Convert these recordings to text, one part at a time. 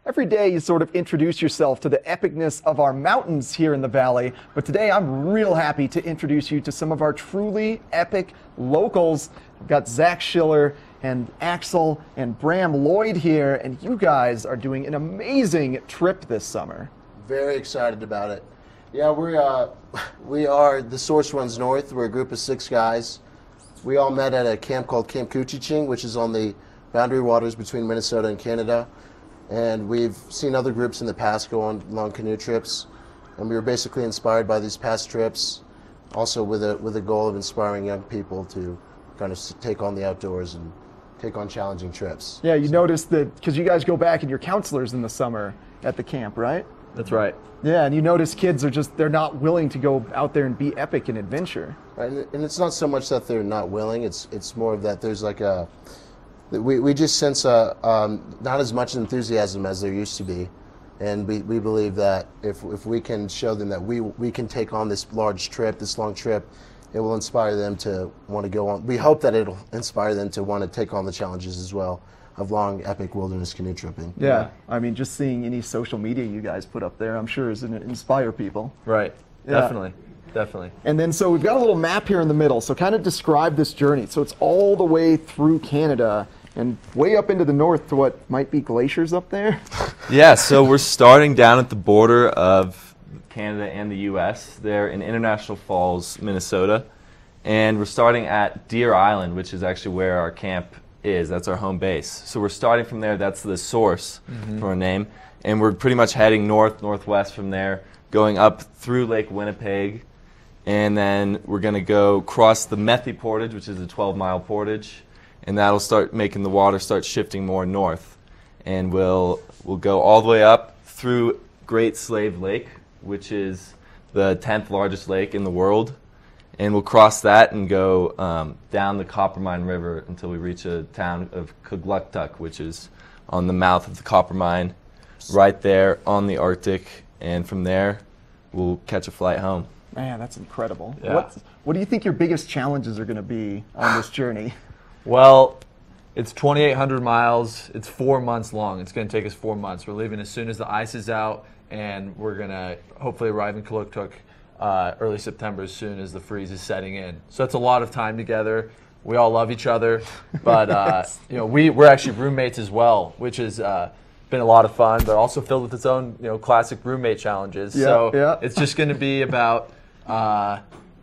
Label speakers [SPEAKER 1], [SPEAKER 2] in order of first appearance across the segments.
[SPEAKER 1] Every day you sort of introduce yourself to the epicness of our mountains here in the valley, but today I'm real happy to introduce you to some of our truly epic locals. We've got Schiller and Axel and Bram, Lloyd here, and you guys are doing an amazing trip this summer.
[SPEAKER 2] Very excited about it. Yeah, we are the Source Runs North. We're a group of 6 guys. We all met at a camp called Camp Coochie-Ching, which is on the boundary waters between Minnesota and Canada. And we've seen other groups in the past go on long canoe trips. And we were basically inspired by these past trips, also with a goal of inspiring young people to kind of take on the outdoors and take on challenging trips.
[SPEAKER 1] Yeah, you noticed that, because you guys go back and you're counselors in the summer at the camp, right?
[SPEAKER 3] That's right.
[SPEAKER 1] Yeah, and you notice kids are they're not willing to go out there and be epic and adventure.
[SPEAKER 2] Right, and it's not so much that they're not willing, it's more of that there's like we just sense not as much enthusiasm as there used to be. And we believe that if we can show them that we can take on this large trip, this long trip, it will inspire them to want to go on. We hope that it'll inspire them to want to take on the challenges as well of long, epic wilderness canoe tripping.
[SPEAKER 1] Yeah, I mean, just seeing any social media you guys put up there, I'm sure is going to inspire people.
[SPEAKER 3] Right,
[SPEAKER 1] Yeah.
[SPEAKER 3] definitely.
[SPEAKER 1] And then, so we've got a little map here in the middle, so kind of describe this journey. So it's all the way through Canada and way up into the north to what might be glaciers up there.
[SPEAKER 4] Yeah, so we're starting down at the border of Canada and the U.S. There in International Falls, Minnesota. And we're starting at Deer Island, which is actually where our camp is. That's our home base. So we're starting from there. That's the source for our name. And we're pretty much heading northwest from there, going up through Lake Winnipeg. And then we're going to go cross the Methy Portage, which is a 12-mile portage. And that'll start making the water start shifting more north. And we'll go all the way up through Great Slave Lake, which is the 10th largest lake in the world. And we'll cross that and go down the Coppermine River until we reach a town of Kugluktuk, which is on the mouth of the Coppermine, right there on the Arctic. And from there, we'll catch a flight home.
[SPEAKER 1] Man, that's incredible.
[SPEAKER 3] Yeah.
[SPEAKER 1] What do you think your biggest challenges are going to be on this journey?
[SPEAKER 3] Well, it's 2,800 miles. It's 4 months long. It's going to take us 4 months. We're leaving as soon as the ice is out, and we're going to hopefully arrive in Kugluktuk early September as soon as the freeze is setting in. So it's a lot of time together. We all love each other, but you know, we're actually roommates as well, which has been a lot of fun, but also filled with its own classic roommate challenges. It's just going to be about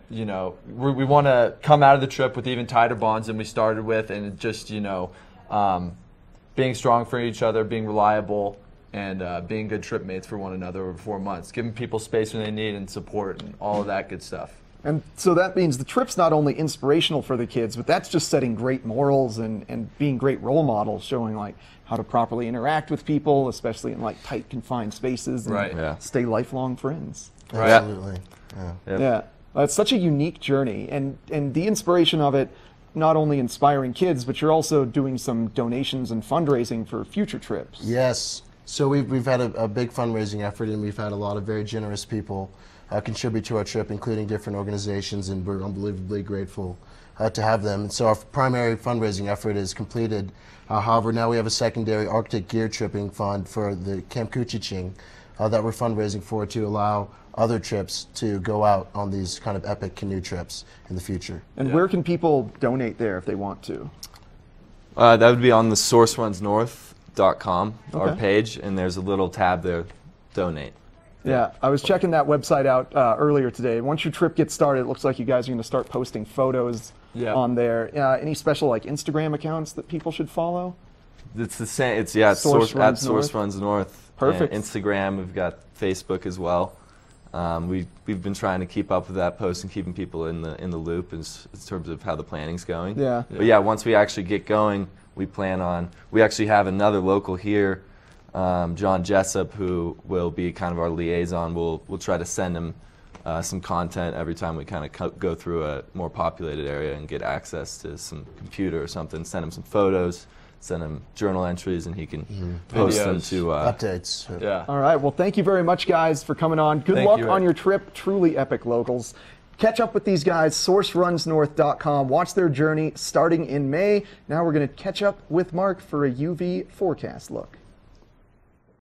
[SPEAKER 3] we want to come out of the trip with even tighter bonds than we started with, and just being strong for each other, being reliable, and being good trip mates for one another over 4 months, giving people space when they need and support and all of that good stuff.
[SPEAKER 1] And so that means the trip's not only inspirational for the kids, but that's just setting great morals and being great role models, showing like how to properly interact with people, especially in like tight, confined spaces, and stay lifelong friends.
[SPEAKER 2] Right. Absolutely.
[SPEAKER 1] Yeah. It's such a unique journey, and the inspiration of it, not only inspiring kids, but you're also doing some donations and fundraising for future trips.
[SPEAKER 2] Yes. So we've had a big fundraising effort, and we've had a lot of very generous people contribute to our trip, including different organizations, and we're unbelievably grateful to have them. And so our primary fundraising effort is completed. However, now we have a secondary Arctic gear tripping fund for the Camp Coochie-Ching that we're fundraising for to allow other trips to go out on these kind of epic canoe trips in the future.
[SPEAKER 1] And where can people donate there if they want to?
[SPEAKER 4] That would be on the sourcerunsnorth.com, our page, and there's a little tab there, donate.
[SPEAKER 1] Yeah, I was checking that website out earlier today. Once your trip gets started, it looks like you guys are going to start posting photos on there. Any special like Instagram accounts that people should follow?
[SPEAKER 4] It's the same. It's at Source Runs North.
[SPEAKER 1] Perfect.
[SPEAKER 4] And Instagram. We've got Facebook as well. We've been trying to keep up with that post and keeping people in the loop in terms of how the planning's going.
[SPEAKER 1] Yeah.
[SPEAKER 4] But yeah, once we actually get going, we actually have another local here, John Jessup, who will be kind of our liaison. We'll try to send him some content every time we kind of go through a more populated area and get access to some computer or something. Send him some photos, send him journal entries, and he can post them to
[SPEAKER 2] updates.
[SPEAKER 3] Yeah.
[SPEAKER 1] All right. Well, thank you very much, guys, for coming on. Good luck on your trip. Truly epic locals. Catch up with these guys, sourcerunsnorth.com. Watch their journey starting in May. Now we're going to catch up with Mark for a UV forecast look.